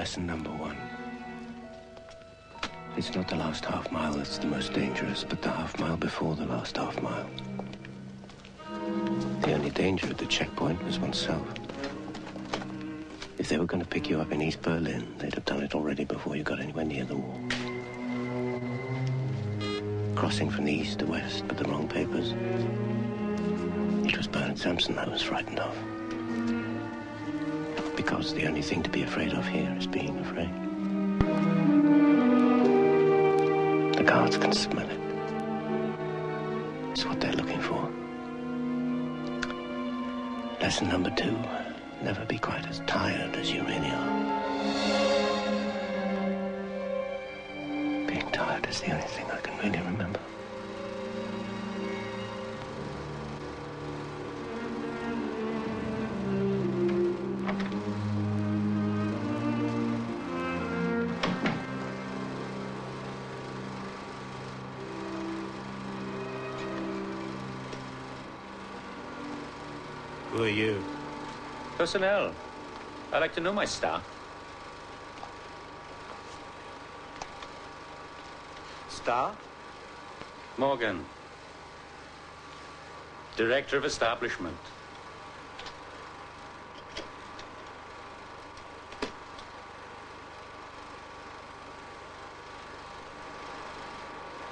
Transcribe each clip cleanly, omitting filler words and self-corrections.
Lesson number 1. It's not the last half mile that's the most dangerous, but the half mile before the last half mile. The only danger at the checkpoint was oneself. If they were going to pick you up in East Berlin, they'd have done it already before you got anywhere near the wall. Crossing from the east to west, but the wrong papers. It was Bernard Sampson I was frightened of. Because the only thing to be afraid of here is being afraid. The guards can smell it. It's what they're looking for. Lesson number 2. Never be quite as tired as you really are. Being tired is the only thing I can really remember. Who are you? Personnel. I like to know my staff. Staff? Morgan. Director of Establishment.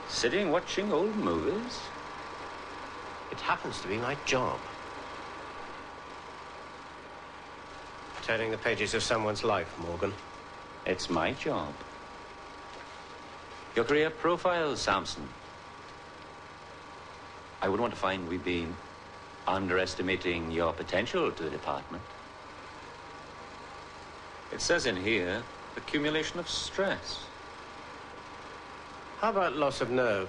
Sitting watching old movies? It happens to be my job. Turning the pages of someone's life, Morgan. It's my job. Your career profile, Sampson. I wouldn't want to find we've been underestimating your potential to the department. It says in here, accumulation of stress. How about loss of nerve?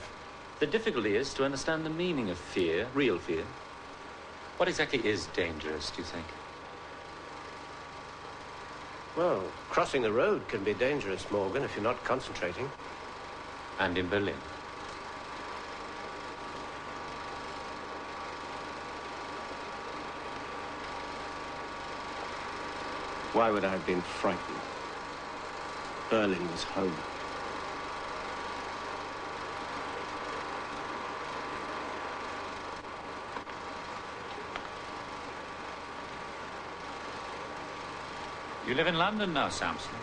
The difficulty is to understand the meaning of fear, real fear. What exactly is dangerous, do you think? Well, crossing the road can be dangerous, Morgan, if you're not concentrating. And in Berlin. Why would I have been frightened? Berlin was home. You live in London now, Sampson.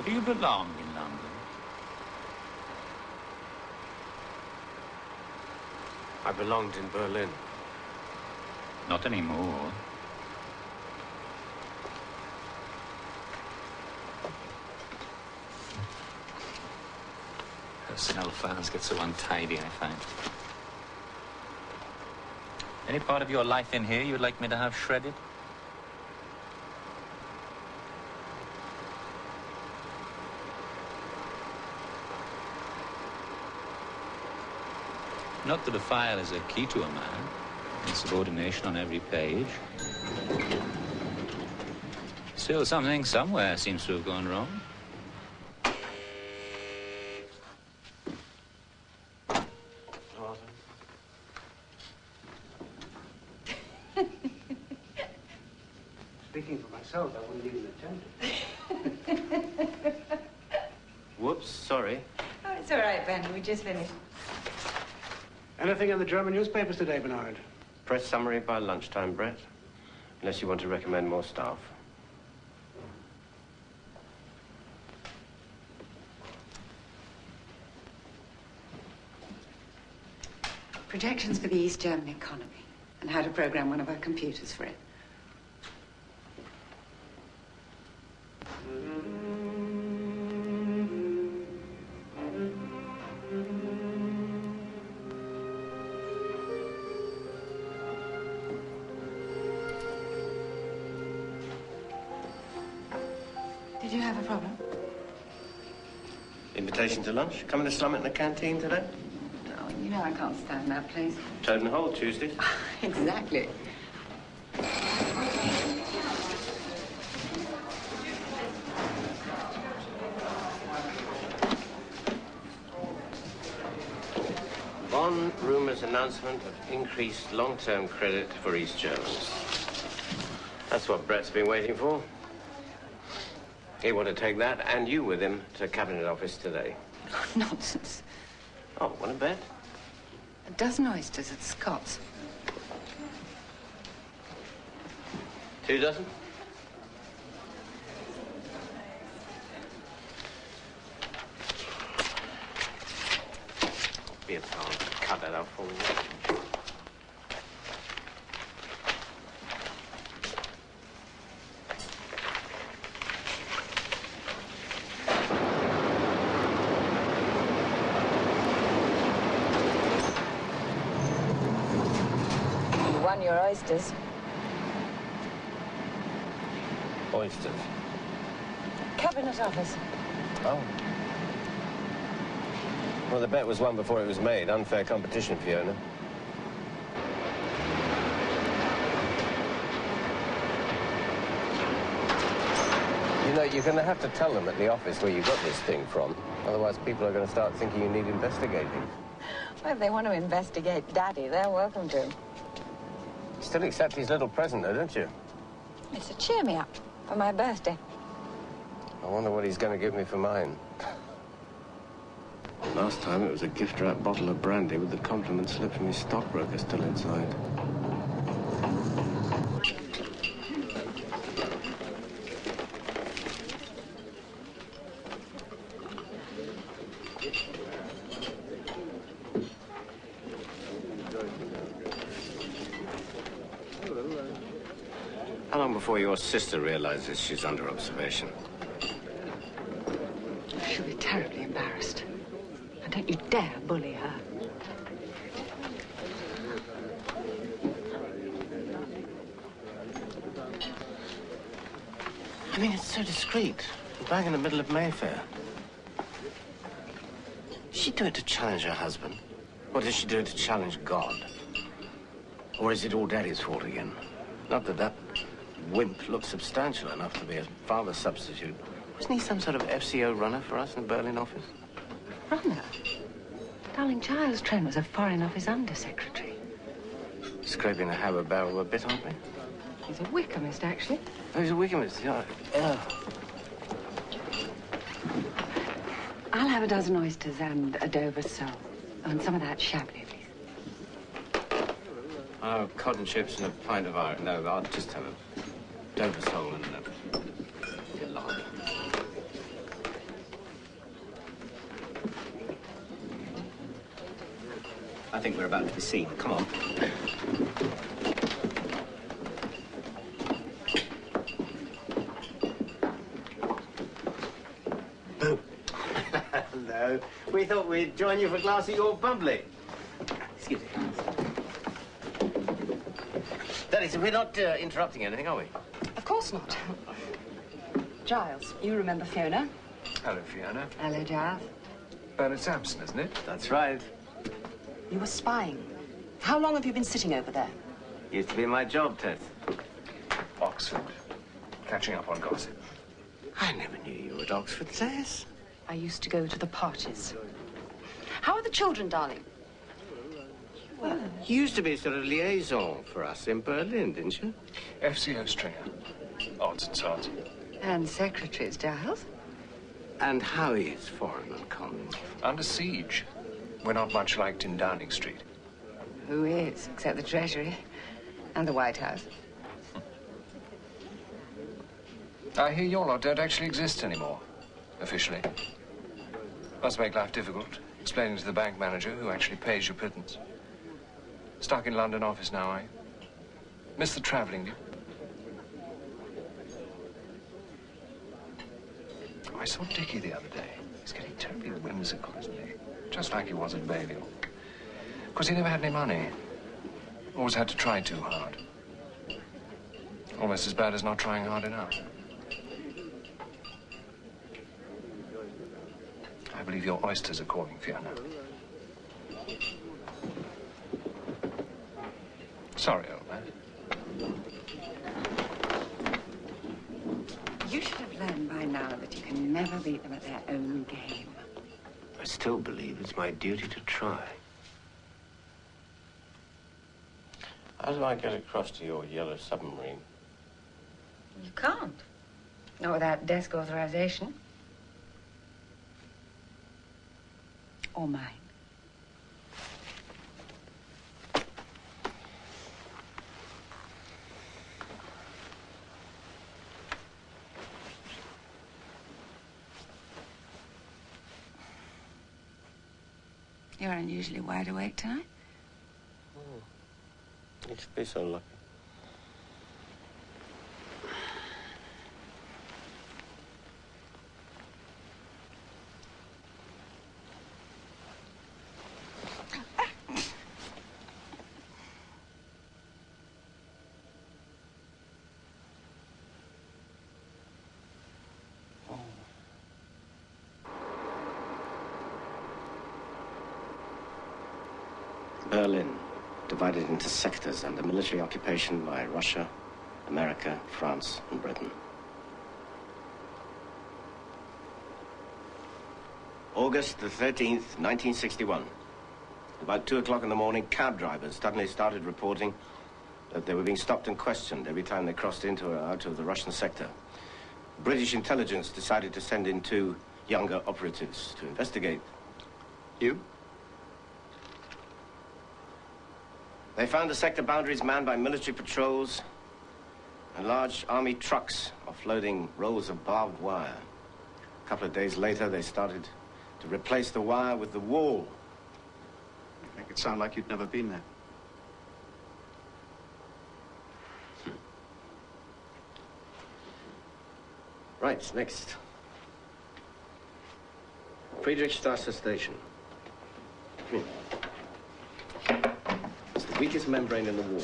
Do you belong in London? I belonged in Berlin. Not anymore. Personnel files get so untidy, I find. Any part of your life in here you'd like me to have shredded? Not that a file is a key to a man. Insubordination on every page. Still, something somewhere seems to have gone wrong. Speaking for myself, I wouldn't even attempt it. Whoops, sorry. Oh, it's all right, Ben. We just finished. Anything in the German newspapers today, Bernard? Press summary by lunchtime, Brett. Unless you want to recommend more staff. Projections for the East German economy and how to program one of our computers for it. Did you have a problem? Invitation to lunch? Coming to slum it in the canteen today? Oh, you know I can't stand that place. Toad and Hole Tuesdays. Exactly. Von Rumour's announcement of increased long-term credit for East Germans. That's what Brett's been waiting for. He want to take that and you with him to Cabinet Office today. Oh, nonsense. Oh, want to bet? A dozen oysters at Scott's. 2 dozen? Be a pound. Cut that out for me. You won your oysters. Oysters. Cabinet Office. Oh. Well, the bet was won before it was made. Unfair competition, Fiona. You know, you're going to have to tell them at the office where you got this thing from. Otherwise, people are going to start thinking you need investigating. Well, if they want to investigate Daddy, they're welcome to. Still accept his little present, though, don't you? It's a cheer me up for my birthday. I wonder what he's going to give me for mine. Last time it was a gift-wrapped bottle of brandy with the compliment slip from his stockbroker still inside. How long before your sister realizes she's under observation? She'll be terribly embarrassed. And don't you dare bully her. I mean, it's so discreet. Bang in the middle of Mayfair. Does she do it to challenge her husband? Or does she do it to challenge God? Or is it all Daddy's fault again? Not that that wimp looks substantial enough to be a father substitute. Wasn't he some sort of FCO runner for us in the Berlin office? Runner? Darling, Giles Trent was a Foreign Office Undersecretary. Scraping the Haber barrel a bit, aren't we? He's a Wickhamist, actually. Oh, he's a Wickhamist, yeah. I'll have a dozen oysters and a Dover sole. And some of that Chablis, please. Oh, cotton chips and a pint of iron. No, I'll just have a Dover sole and a lard. I think we're about to be seen. Come on. Boo. Hello. We thought we'd join you for a glass of your bubbly. Excuse me. Daddy, so we're not interrupting anything, are we? Of course not. Giles, you remember Fiona? Hello, Fiona. Hello, Giles. Bernard Sampson, isn't it? That's right. You were spying. How long have you been sitting over there? Used to be my job, Tess. Oxford. Catching up on gossip. I never knew you were at Oxford, Tess. I used to go to the parties. How are the children, darling? Well, you used to be sort of liaison for us in Berlin, didn't you? FCO stringer. Odds and sods. And secretaries, Giles. And how is Foreign and Common? Under siege. We're not much liked in Downing Street. Who is, except the Treasury and the White House? I hear your lot don't actually exist anymore, officially. Must make life difficult, explaining to the bank manager who actually pays your pittance. Stuck in London office now, are you? Miss the travelling, do you? Oh, I saw Dickie the other day. He's getting terribly whimsical, isn't he? Just like he was at Balliol. Of course, he never had any money. Always had to try too hard. Almost as bad as not trying hard enough. I believe your oysters are calling, Fiona. Sorry, old man. You should have learned by now that you can never beat them at their own game. I still believe it's my duty to try. How do I get across to your yellow submarine? You can't. Not without desk authorization. Or mine. You're unusually wide awake tonight. You should be so lucky. Berlin, divided into sectors under military occupation by Russia, America, France, and Britain. August the 13th, 1961. About 2 o'clock in the morning, cab drivers suddenly started reporting that they were being stopped and questioned every time they crossed into or out of the Russian sector. British intelligence decided to send in 2 younger operatives to investigate. You? They found the sector boundaries manned by military patrols and large army trucks offloading rolls of barbed wire. A couple of days later, they started to replace the wire with the wall. You make it sound like you'd never been there. Right, next. Friedrichstrasse Station. Come here. It's the weakest membrane in the wall.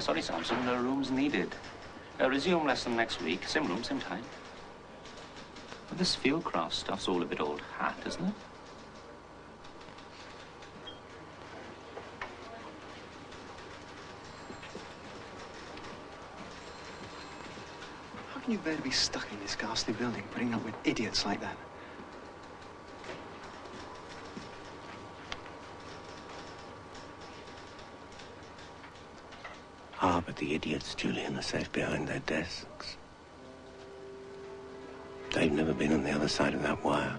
Sorry, Samson, no room's needed. Resume lesson next week. Same room, same time. But this fieldcraft stuff's all a bit old hat, isn't it? How can you bear to be stuck in this ghastly building, putting up with idiots like that? Ah, but the idiots, Julian, are safe behind their desks. They've never been on the other side of that wire.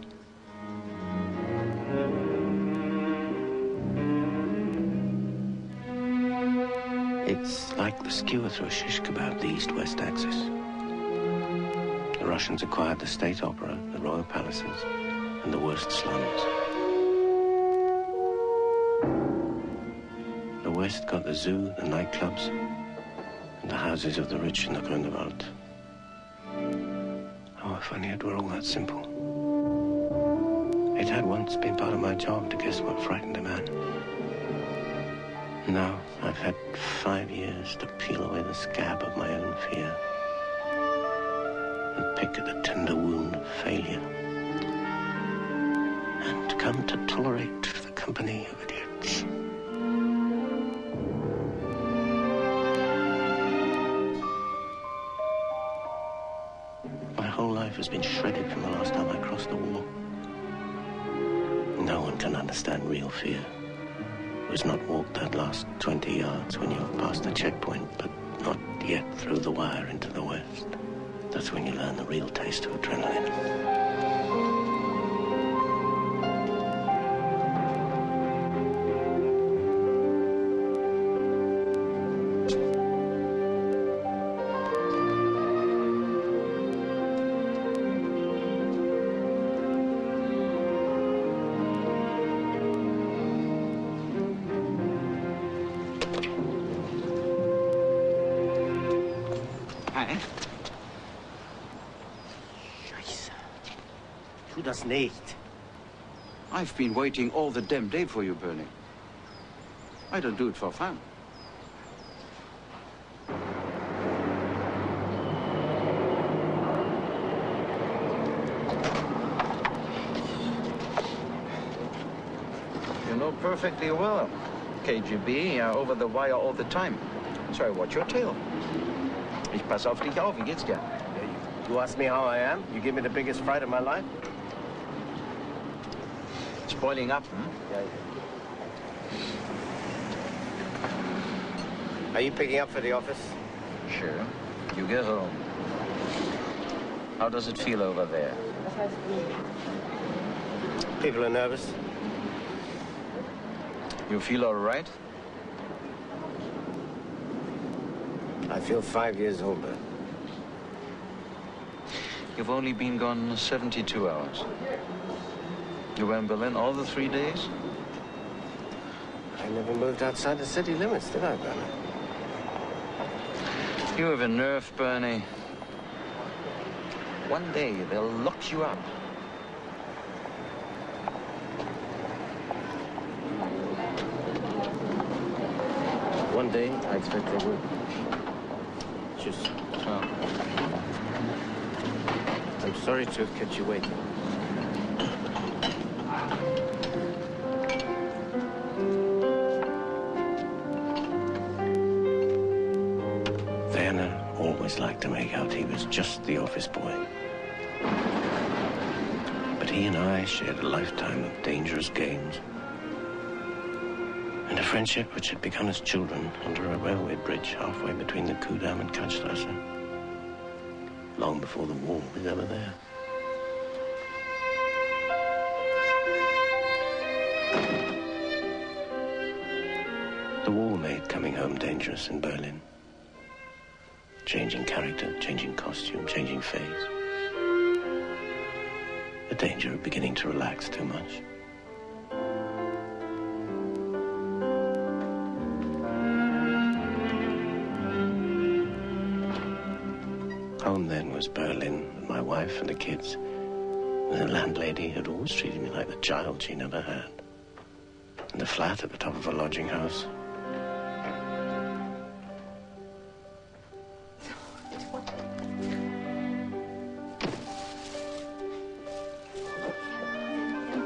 It's like the skewer through a shish kebab, the east-west axis. The Russians acquired the state opera, the royal palaces, and the worst slums. The West got the zoo, the nightclubs, and the houses of the rich in the Grunewald. Oh, if only it were all that simple. It had once been part of my job to guess what frightened a man. Now, I've had 5 years to peel away the scab of my own fear and pick at the tender wound of failure and come to tolerate the company of idiots. My whole life has been shredded from the last time I crossed the wall. No one can understand real fear. Who has not walked that last 20 yards when you've passed the checkpoint, but not yet through the wire into the West. That's when you learn the real taste of adrenaline. Das nicht. I've been waiting all the damn day for you, Bernie. I don't do it for fun. You know perfectly well. KGB are over the wire all the time. So I watch your tail. Ich pass auf dich auf. Wie geht's dir? You ask me how I am? You give me the biggest fright of my life? Spoiling up, hmm? Yeah. Are you picking up for the office? Sure. You get home. How does it feel over there? People are nervous. You feel all right? I feel 5 years older. You've only been gone 72 hours. You were in Berlin all the 3 days? I never moved outside the city limits, did I, Bernie? You have a nerve, Bernie. One day they'll lock you up. One day, I expect they will. Just... Oh. I'm sorry to have kept you waiting. Werner always liked to make out he was just the office boy. But he and I shared a lifetime of dangerous games. And a friendship which had begun as children under a railway bridge halfway between the Kudamm and Kantstrasse. Long before the war was ever there. The war made coming home dangerous in Berlin. Changing character, changing costume, changing phase. The danger of beginning to relax too much. Home then was Berlin, and my wife and the kids. And the landlady had always treated me like the child she never had. And the flat at the top of a lodging house.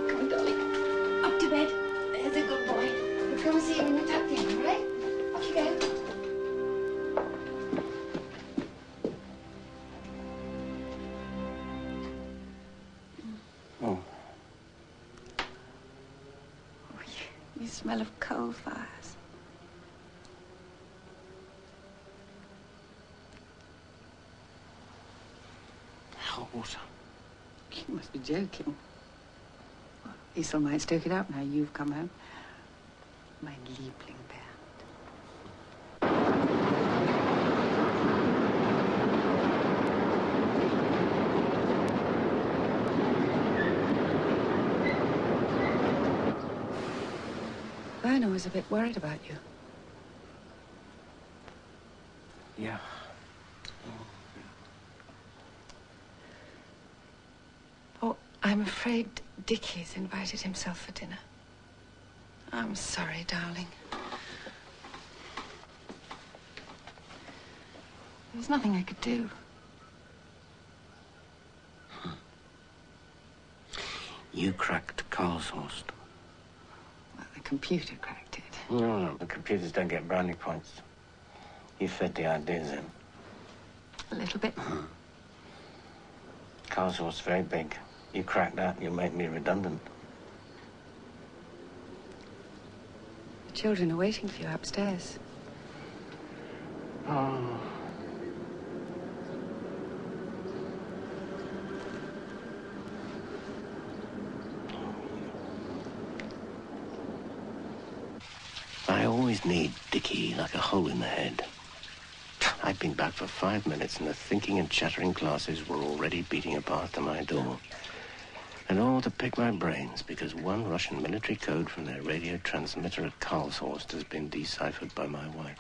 Come on, darling. Up to bed. There's a good boy. We'll come and see you when you're tucked in, all right? Off you go. Oh. Oh, you smell of coal fires. Hot water. You must be joking. Well, Liesl might stoke it up now you've come home. My Liebling Bernd. Werner was a bit worried about you. Yeah. Oh, I'm afraid Dickie's invited himself for dinner. I'm sorry, darling. There's nothing I could do. You cracked Karlshorst. Well, the computer cracked it. No, the computers don't get brownie points. You fed the ideas in. A little bit. Karlshorst's very big. You crack that and you'll make me redundant. The children are waiting for you upstairs. Oh. I always need Dickie like a hole in the head. I'd been back for 5 minutes and the thinking and chattering classes were already beating a path to my door. And all to pick my brains because one Russian military code from their radio transmitter at Karlshorst has been deciphered by my wife.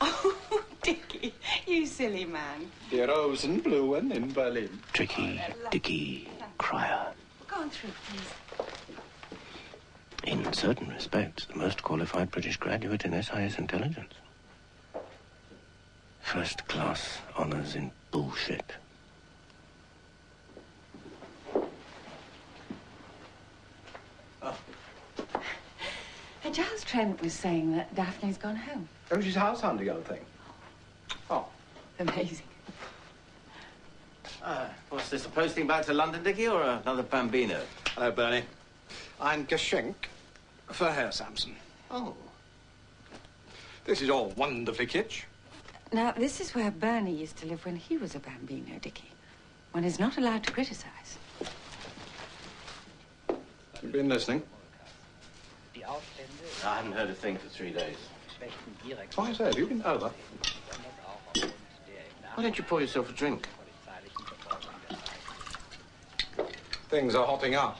Oh, Dickie, you silly man. The Rosenblumen in Berlin. Tricky, Dickie, Cryer. Go on through, please. In certain respects, the most qualified British graduate in SIS intelligence. First class honors in bullshit. Giles Trent was saying that Daphne's gone home. Oh, she's house hunting, young thing. Oh. Amazing. What's this, a posting back to London, Dickie, or another Bambino? Hello, Bernie. Ein Geschenk für Herr Sampson. Oh. This is all wonderfully kitsch. Now, this is where Bernie used to live when he was a bambino, Dickie. One is not allowed to criticize. You've been listening? I haven't heard a thing for 3 days. Why so? Have you been over? Why don't you pour yourself a drink? Things are hotting up.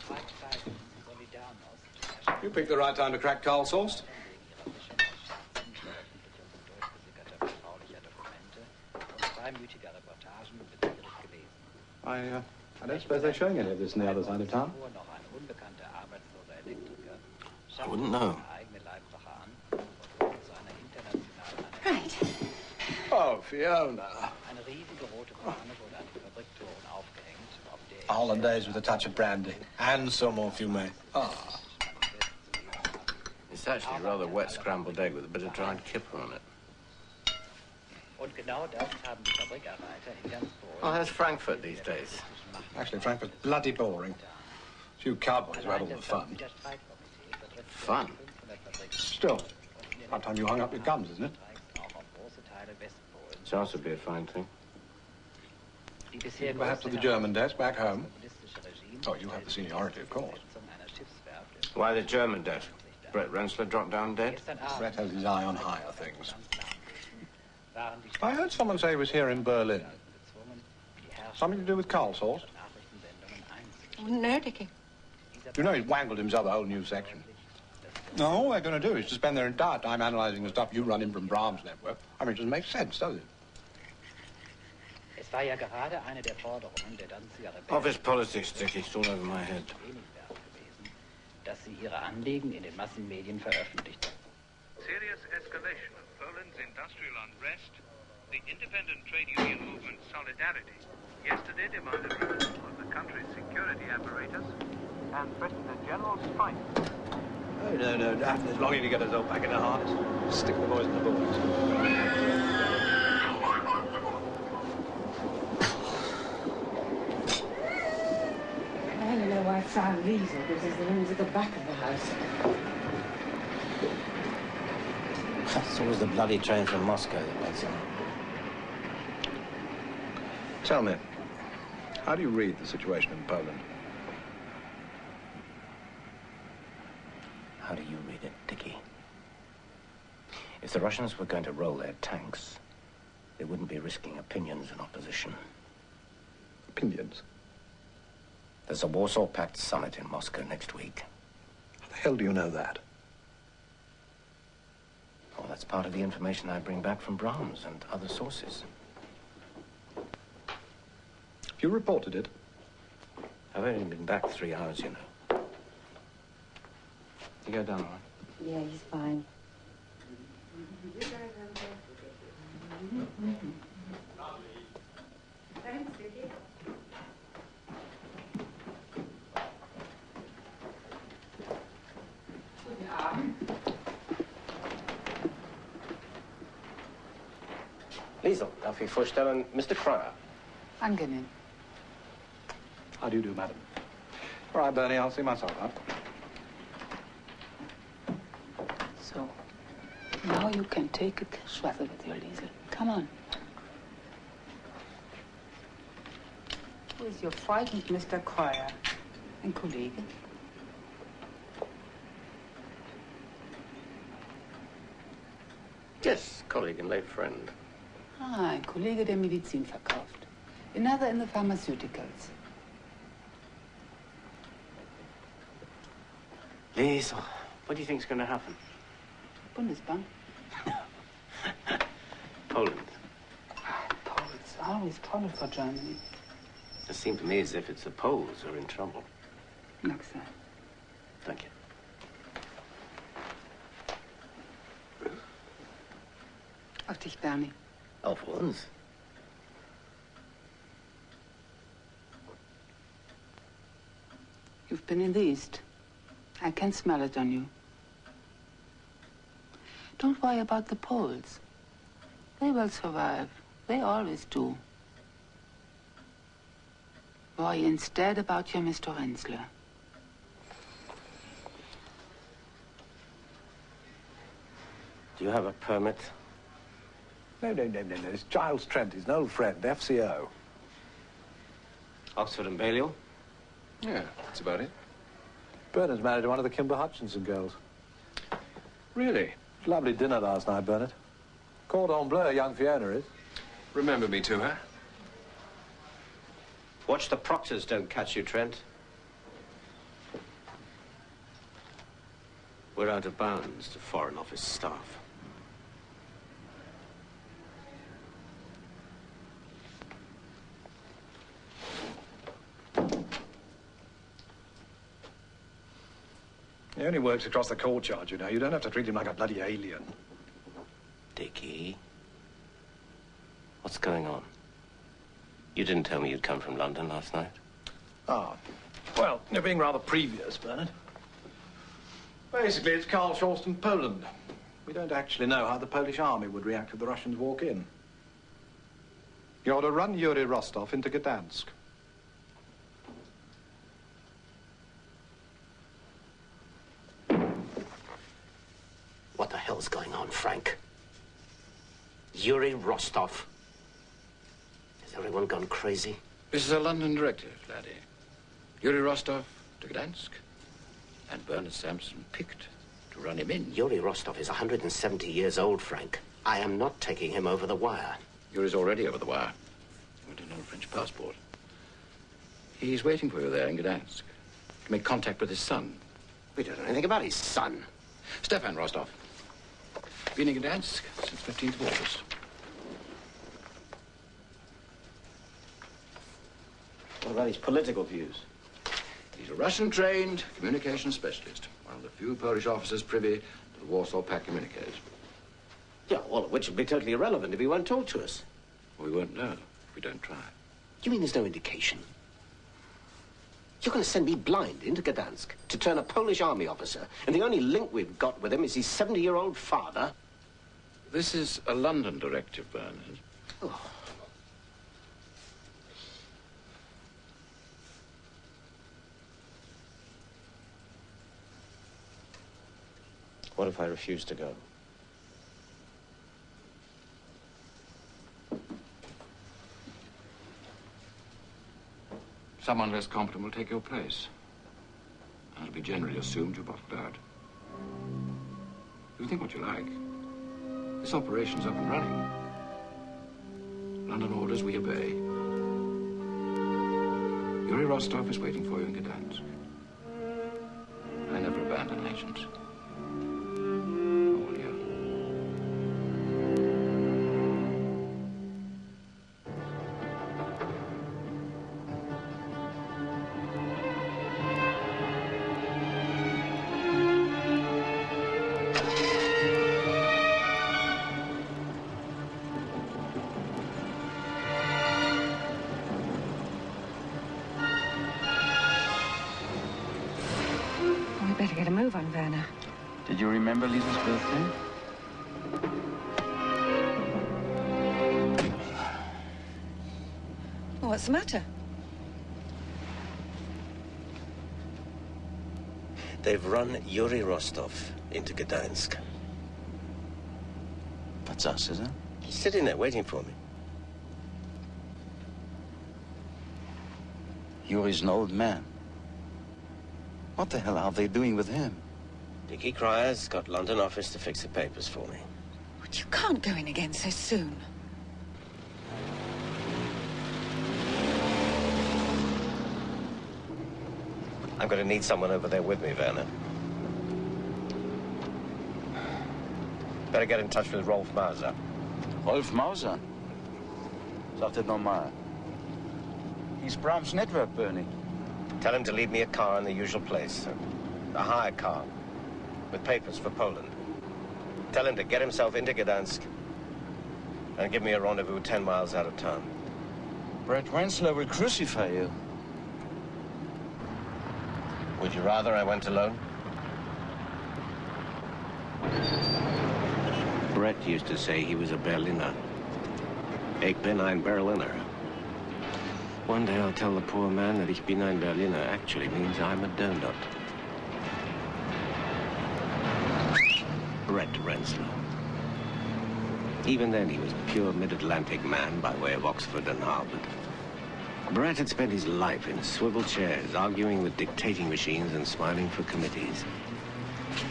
You picked the right time to crack Carl Sauce. I don't suppose they're showing any of this on the other side of town. I wouldn't know. Right. Oh, Fiona. A hollandaise with a touch of brandy. And some more fumet. Ah. It's actually a rather wet scrambled egg with a bit of dried kipper on it. Oh, how's Frankfurt these days? Actually, Frankfurt's bloody boring. A few cowboys who had all the fun. Fun? Still, about time you hung up your guns, isn't it? Chance would be a fine thing. Perhaps to the German desk back home. Oh, you have the seniority, of course. Why the German desk? Brett Rensler dropped down dead? Brett has his eye on higher things. I heard someone say he was here in Berlin. Something to do with Carl Sauce? No, Dickie. You know he's wangled himself a whole new section. No, all they're going to do is to spend their entire time analysing the stuff you run in from Brahms' network. I mean, it doesn't make sense, does it? Office politics, Dickie, it's all over my head. Serious escalation of Poland's industrial unrest, the independent trade union movement Solidarity yesterday demanded reform of the country's security apparatus and threatened a general strike. Oh, no, Daphne's longing to get herself back in a harness. Stick the boys in the boards. I don't know why Frau Liesel gives us the rooms at the back of the house. It's always the bloody train from Moscow that makes it. Tell me, how do you read the situation in Poland? How do you read it, Dickie? If the Russians were going to roll their tanks, they wouldn't be risking opinions in opposition. Opinions? There's a Warsaw Pact summit in Moscow next week. How the hell do you know that? Oh, that's part of the information I bring back from Brahms and other sources. You reported it? I've only been back 3 hours, you know. You go down, all right? Yeah, he's fine. Thanks, Dickie. Guten Abend. Liesel, darf ich vorstellen, Mr. Cryer. Angenehm. How do you do, madam? All right, Bernie, I'll see myself out. So, now you can take a Schwaffe with your Liesel. Come on. Who is your frightened Mr. Cryer? Ein Kollege? Yes, colleague and late friend. Ah, ein Kollege, der Medizin verkauft. Another in the pharmaceuticals. Liesel, what do you think's going to happen? Bundesbank. Poland. Poles, always trouble for Germany. It seems to me as if it's the Poles who are in trouble. Mag sein. Thank you. Auf dich, Bernie. Auf uns. You've been in the East. I can smell it on you. Don't worry about the Poles. They will survive. They always do. Worry instead about your Mr. Rensler. Do you have a permit? No. It's Giles Trent. He's an old friend, FCO. Oxford and Balliol? Yeah, that's about it. Bernard's married to one of the Kimber Hutchinson girls. Really? Lovely dinner last night, Bernard. Cordon bleu, young Fiona is. Remember me to her. Watch the proctors don't catch you, Trent. We're out of bounds to Foreign Office staff. He only works across the courtyard, you know. You don't have to treat him like a bloody alien. Dickie? What's going on? You didn't tell me you'd come from London last night. Ah, well, you're being rather previous, Bernard. Basically, it's Karl Shorsten, Poland. We don't actually know how the Polish army would react if the Russians walk in. You're to run Yuri Rostov into Gdansk. What the hell's going on, Frank? Yuri Rostov. Has everyone gone crazy? This is a London directive, laddie. Yuri Rostov to Gdansk, and Bernard Sampson picked to run him in. Yuri Rostov is 170 years old, Frank. I am not taking him over the wire. Yuri's already over the wire. He went on a French passport. He's waiting for you there in Gdansk to make contact with his son. We don't know anything about his son. Stefan Rostov. Been in Gdansk since 15th of August. What about his political views? He's a Russian-trained communications specialist. One of the few Polish officers privy to the Warsaw Pact communiques. Yeah, all of which would be totally irrelevant if he won't talk to us. We won't know if we don't try. You mean there's no indication? You're going to send me blind into Gdansk to turn a Polish army officer, and the only link we've got with him is his 70-year-old father? This is a London directive, Bernard. Oh. What if I refuse to go? Someone less competent will take your place. And it'll be generally assumed you're bottled out. You think what you like. This operation's up and running. London orders, we obey. Yuri Rostov is waiting for you in Gdansk. I never abandon agents. All you. Better get a move on, Werner. Did you remember Lisa's birthday? Well, what's the matter? They've run Yuri Rostov into Gdansk. That's us, is it? He's sitting there waiting for me. Yuri's an old man. What the hell are they doing with him? Dickie Cryer's got London office to fix the papers for me. But you can't go in again so soon. I'm going to need someone over there with me, Werner. Better get in touch with Rolf Mauser. Rolf Mauser? Sagt er normal. He's Brahms' network, Bernie. Tell him to leave me a car in the usual place. A hired car. With papers for Poland. Tell him to get himself into Gdansk. And give me a rendezvous 10 miles out of town. Brett Wensler will crucify you. Would you rather I went alone? Brett used to say he was a Berliner. Ich bin ein Berliner. One day I'll tell the poor man that Ich bin ein Berliner actually means I'm a donut. Brett Renslow. Even then, he was a pure mid-Atlantic man by way of Oxford and Harvard. Brett had spent his life in swivel chairs, arguing with dictating machines and smiling for committees.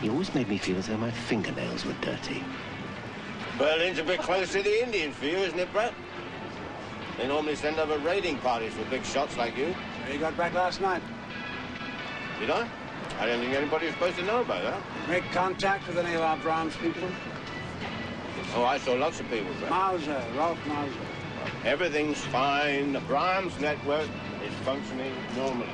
He always made me feel as though my fingernails were dirty. Berlin's a bit close to the Indians for you, isn't it, Brett? They normally send over raiding parties for big shots like you. You got back last night. Did I? I don't think anybody was supposed to know about that. Make contact with any of our Brahms people? Oh, I saw lots of people, Brett. Mauser, Rolf Mauser. Everything's fine. The Brahms network is functioning normally.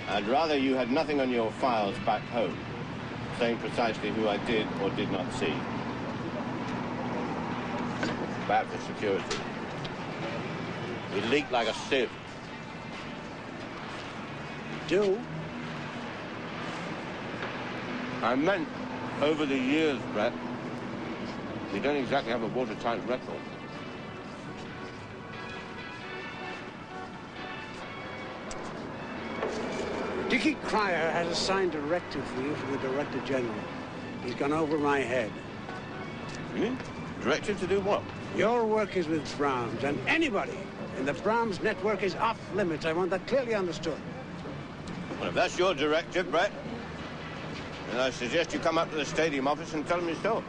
I'd rather you had nothing on your files back home, saying precisely who I did or did not see. Bad for security. We leak like a sieve. Do? I meant over the years, Brett. We don't exactly have a watertight record. Dickie Cryer has a signed directive for you from the Director General. He's gone over my head. Hmm? Directive to do what? Your work is with Brahms, and anybody in the Brahms network is off limits. I want that clearly understood. Well, if that's your directive, Brett, then I suggest you come up to the stadium office and tell them yourself.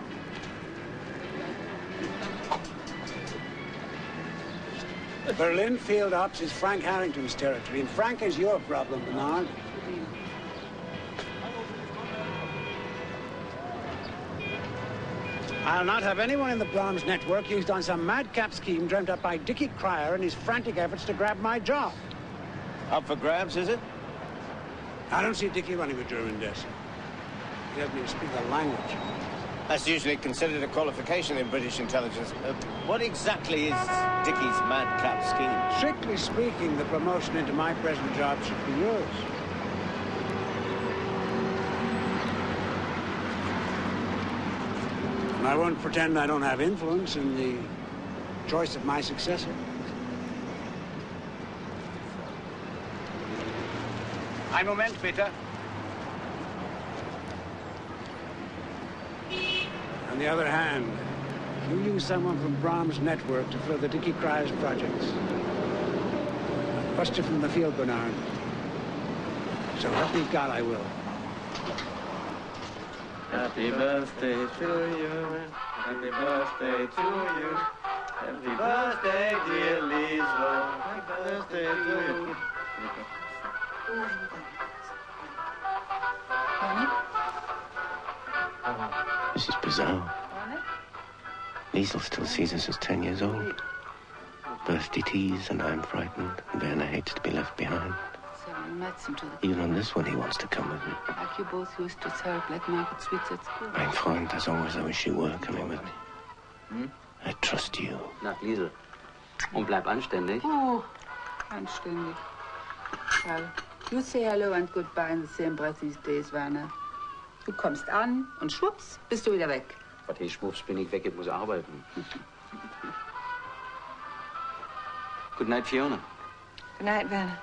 Berlin Field Ops is Frank Harrington's territory, and Frank is your problem, Bernard. I'll not have anyone in the Brahms network used on some madcap scheme dreamt up by Dickie Cryer and his frantic efforts to grab my job. Up for grabs, is it? I don't see Dickie running a German desk. He doesn't even speak the language. That's usually considered a qualification in British intelligence. What exactly is Dickie's madcap scheme? Strictly speaking, the promotion into my present job should be yours. And I won't pretend I don't have influence in the choice of my successor. Ein Moment, bitte. On the other hand, you use someone from Brahms' network to further Dickie Cryer's projects. Bust you from the field, Bernard. So help me God, I will. Happy birthday to you. Happy birthday to you. Happy birthday, dear Liesel. Happy birthday to you. This is bizarre. Liesel still sees us as 10 years old. Birthday teas, and I'm frightened. And Werner hates to be left behind. Even on this one, he wants to come with me. Like you both used to sell black market sweets at school. Mein Freund, as always, I wish you were coming with me. Hm? I trust you. Na, Liesel. Und bleib anständig. Oh, anständig. Well, you say hello and goodbye in the same breath these days, Werner. Du kommst an und schwupps, bist du wieder weg. Was hey, schwupps bin ich weg, ich muss arbeiten. Good night, Fiona. Good night, Werner.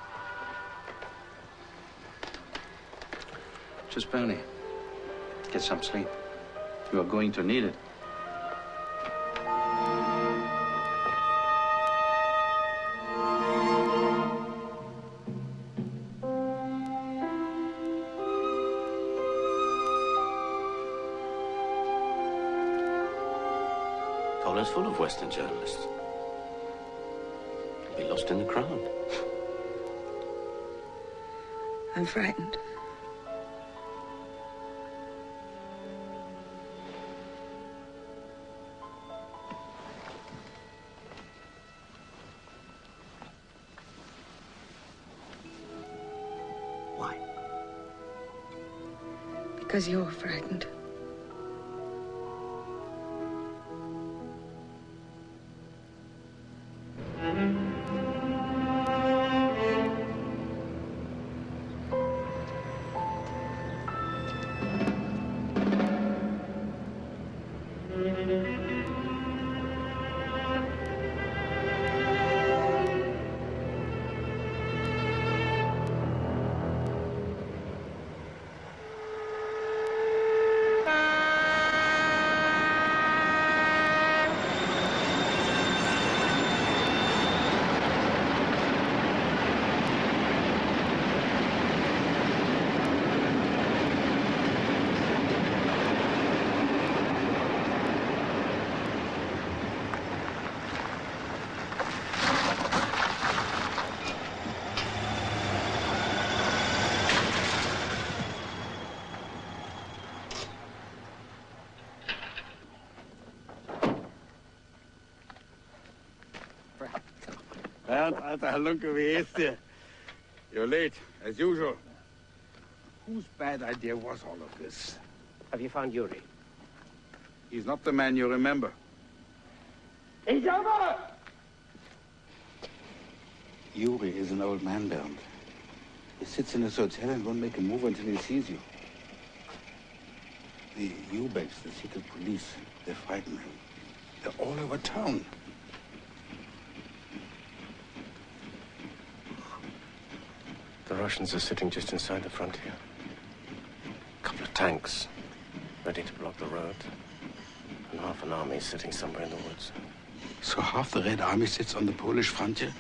Just Bernie. Get some sleep. You are going to need it. Poland's full of Western journalists. Be lost in the crowd. I'm frightened. Why? Because you're frightened. Bernd, alter Halunke, wie geht's dir? You're late, as usual. Whose bad idea was all of this? Have you found Yuri? He's not the man you remember. Yuri is an old man, Bernd. He sits in his hotel and won't make a move until he sees you. The U-Beks, the secret police, they're frightening. They're all over town. The Russians are sitting just inside the frontier. A couple of tanks, ready to block the road. And half an army sitting somewhere in the woods. So half the Red Army sits on the Polish frontier?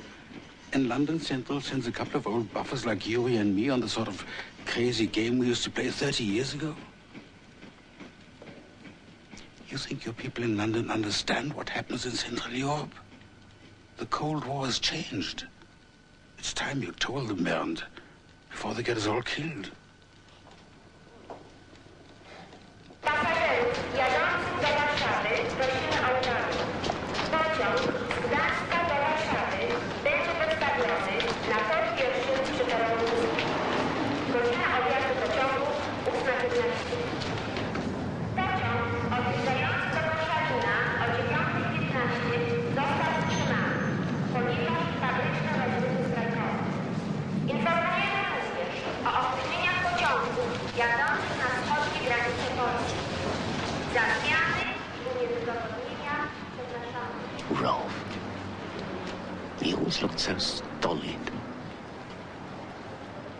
And London Central sends a couple of old buffers like Yuri and me on the sort of crazy game we used to play 30 years ago? You think your people in London understand what happens in Central Europe? The Cold War has changed. It's time you told them, Bernd, before they get us all killed. Rolf. He always looked so stolid.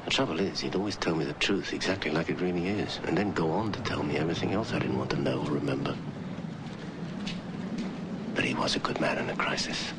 The trouble is, he'd always tell me the truth exactly like it really is, and then go on to tell me everything else I didn't want to know or remember. But he was a good man in a crisis.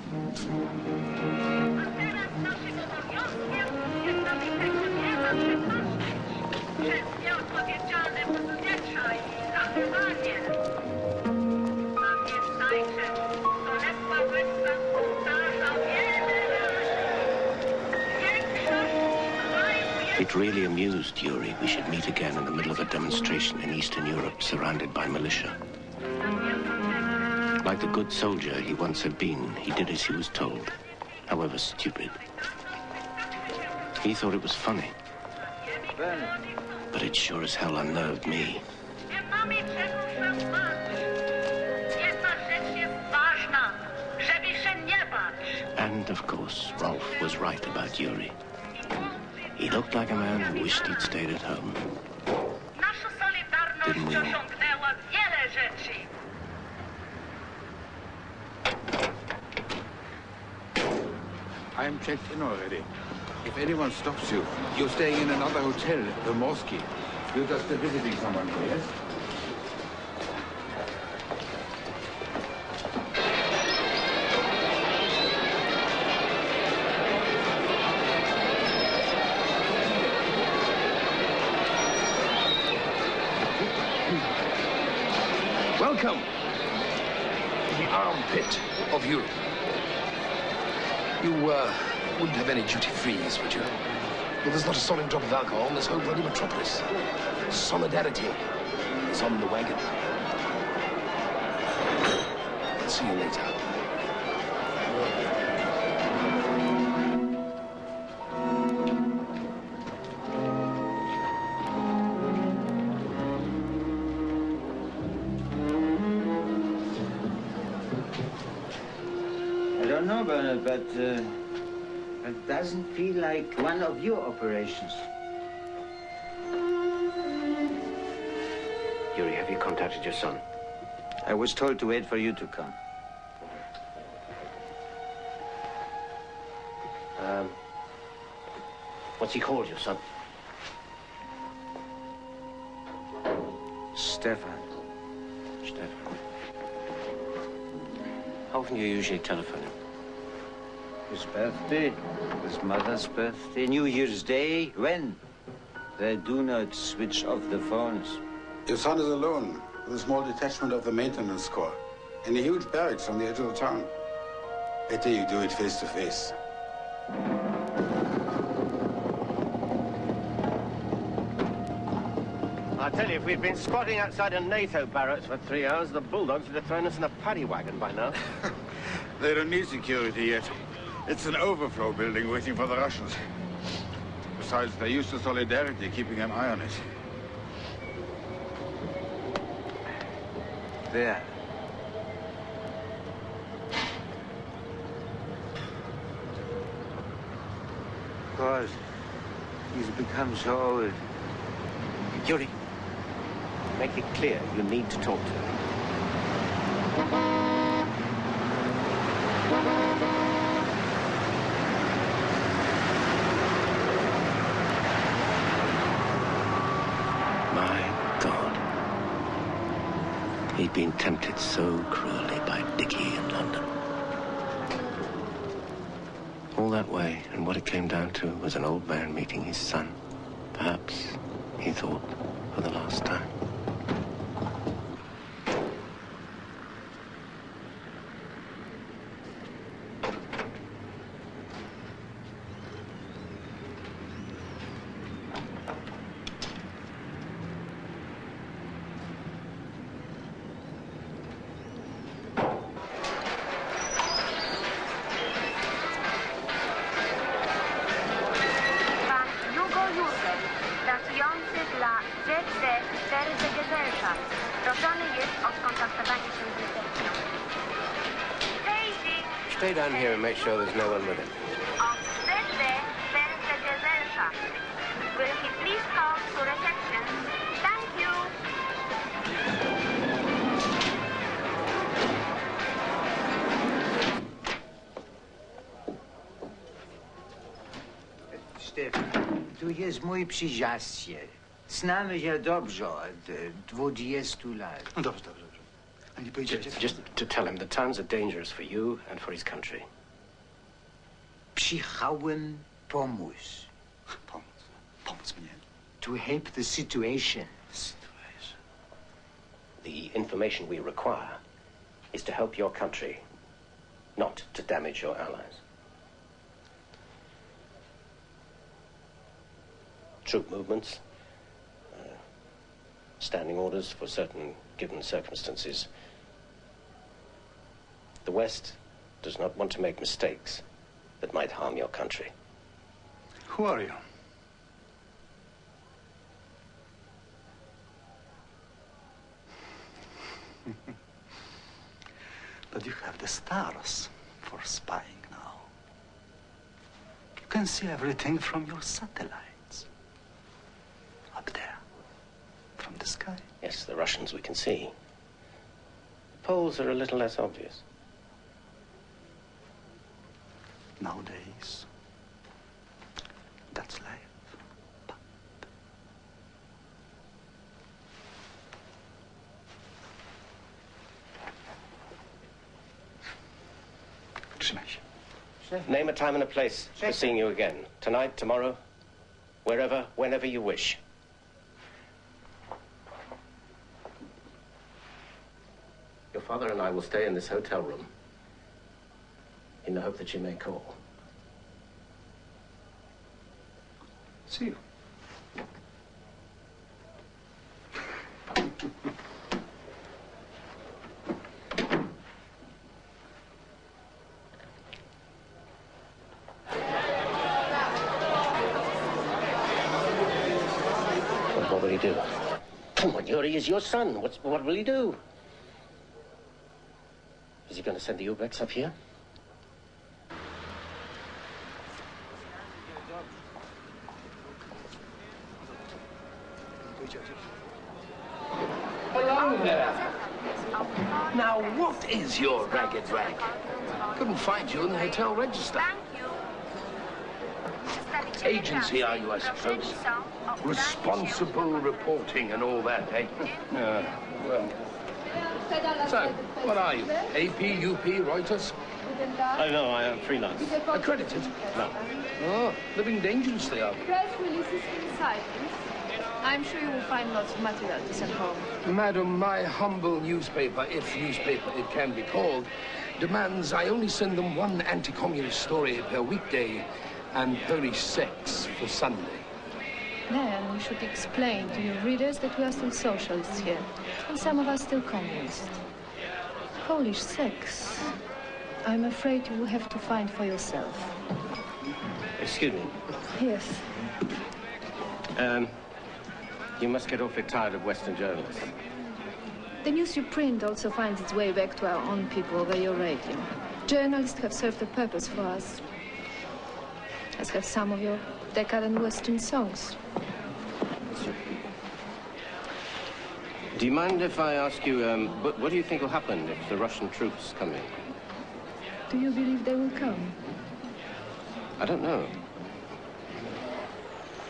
It really amused Yuri we should meet again in the middle of a demonstration in Eastern Europe, surrounded by militia. Like the good soldier he once had been, he did as he was told, however stupid. He thought it was funny. But it sure as hell unnerved me. And, of course, Rolf was right about Yuri. He looked like a man who wished he'd stayed at home. Didn't we all? I'm checked in already. If anyone stops you, you're staying in another hotel, the Morsky. You're just visiting someone, yes? Welcome to the armpit of Europe. You wouldn't have any duty-frees, would you? Well, there's not a solid drop of alcohol in this whole bloody metropolis. Solidarity is on the wagon. I'll see you later. I don't know, Bernard, but it doesn't feel like one of your operations. Yuri, have you contacted your son? I was told to wait for you to come. What's he called, your son? Stefan. Stefan. How often do you usually telephone him? His birthday, his mother's birthday, New Year's Day. When? They do not switch off the phones. Your son is alone with a small detachment of the maintenance corps in a huge barracks on the edge of the town. Better you do it face to face. I tell you, if we'd been squatting outside a NATO barracks for 3 hours, the Bulldogs would have thrown us in a paddy wagon by now. They don't need security yet. It's an overflow building waiting for the Russians. Besides, they're used to Solidarity, keeping an eye on it. There. God, he's become so old. Yuri, make it clear you need to talk to him. He'd been tempted so cruelly by Dickie in London. All that way, and what it came down to was an old man meeting his son. Perhaps, he thought, for the last time. Stay down here and make sure there's no one with him. Will he please come to reception? Thank you. Stefan, tu jest mój przyjaciel. Znamy się dobrze od 20 lat. No dobrze, dobrze. A nie pojedziecie? Just to tell him the times are dangerous for you and for his country. Przyjechałem pomóc. Pomóc mnie? To help the situation. The information we require is to help your country, not to damage your allies. Troop movements, standing orders for certain given circumstances. The West does not want to make mistakes that might harm your country. Who are you? But you have the stars for spying now. You can see everything from your satellites. Up there, from the sky. Yes, the Russians we can see. The Poles are a little less obvious. Nowadays, that's life. Trzymaj się. Name a time and a place for seeing you again. Tonight, tomorrow, wherever, whenever you wish. Your father and I will stay in this hotel room in the hope that you may call. See you. What will he do? Come on, Yuri is your son. What will he do? Is he going to send the Uzbeks up here? Hello there. Now, what is your ragged rag? Couldn't find you in the hotel register. Agency, are you, I suppose? Responsible reporting and all that, eh? Well. So, what are you? AP, UP, Reuters? Oh, no, I am freelance. Accredited? No. Oh, living dangerously, are we? Press releases inside, please. I'm sure you will find lots of material to send home. Madam, my humble newspaper, if newspaper it can be called, demands I only send them one anti-communist story per weekday and Polish sex for Sunday. Then we should explain to your readers that we are still socialists here, and some of us still communists. Polish sex I'm afraid you will have to find for yourself. Excuse me. Yes. You must get awfully tired of Western journalists. The news you print also finds its way back to our own people over your radio. Journalists have served a purpose for us, as have some of your decadent Western songs. Do you mind if I ask you, what do you think will happen if the Russian troops come in? Do you believe they will come? I don't know.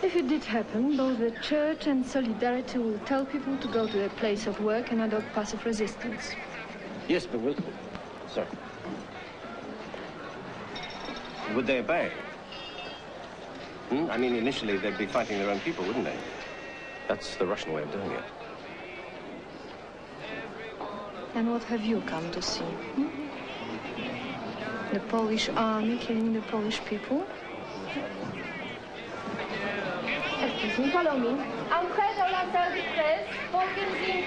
If it did happen, both the church and Solidarity will tell people to go to their place of work and adopt passive resistance. Yes, but sorry. Would they obey? I mean, initially they'd be fighting their own people, wouldn't they? That's the Russian way of doing it. And what have you come to see? The Polish army killing the Polish people? Excuse me, follow me. Entrée dans la salle de presse. Organisez une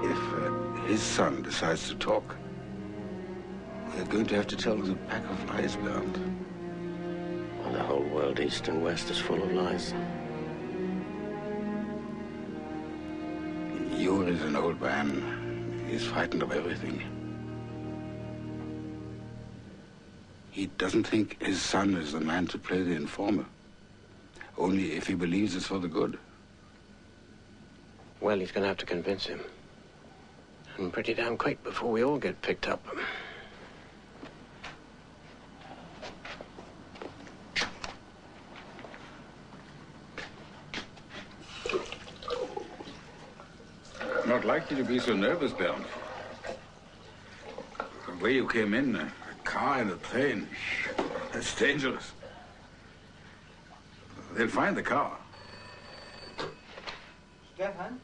If his son decides to talk, we're going to have to tell him a pack of lies, Bernd. Well, the whole world, East and West, is full of lies. Yuri is an old man. He's frightened of everything. He doesn't think his son is the man to play the informer. Only if he believes it's for the good. Well, he's going to have to convince him. And pretty damn quick before we all get picked up. Not likely to be so nervous, Bernd. The way you came in, a car and a train, that's dangerous. They'll find the car. Stefan?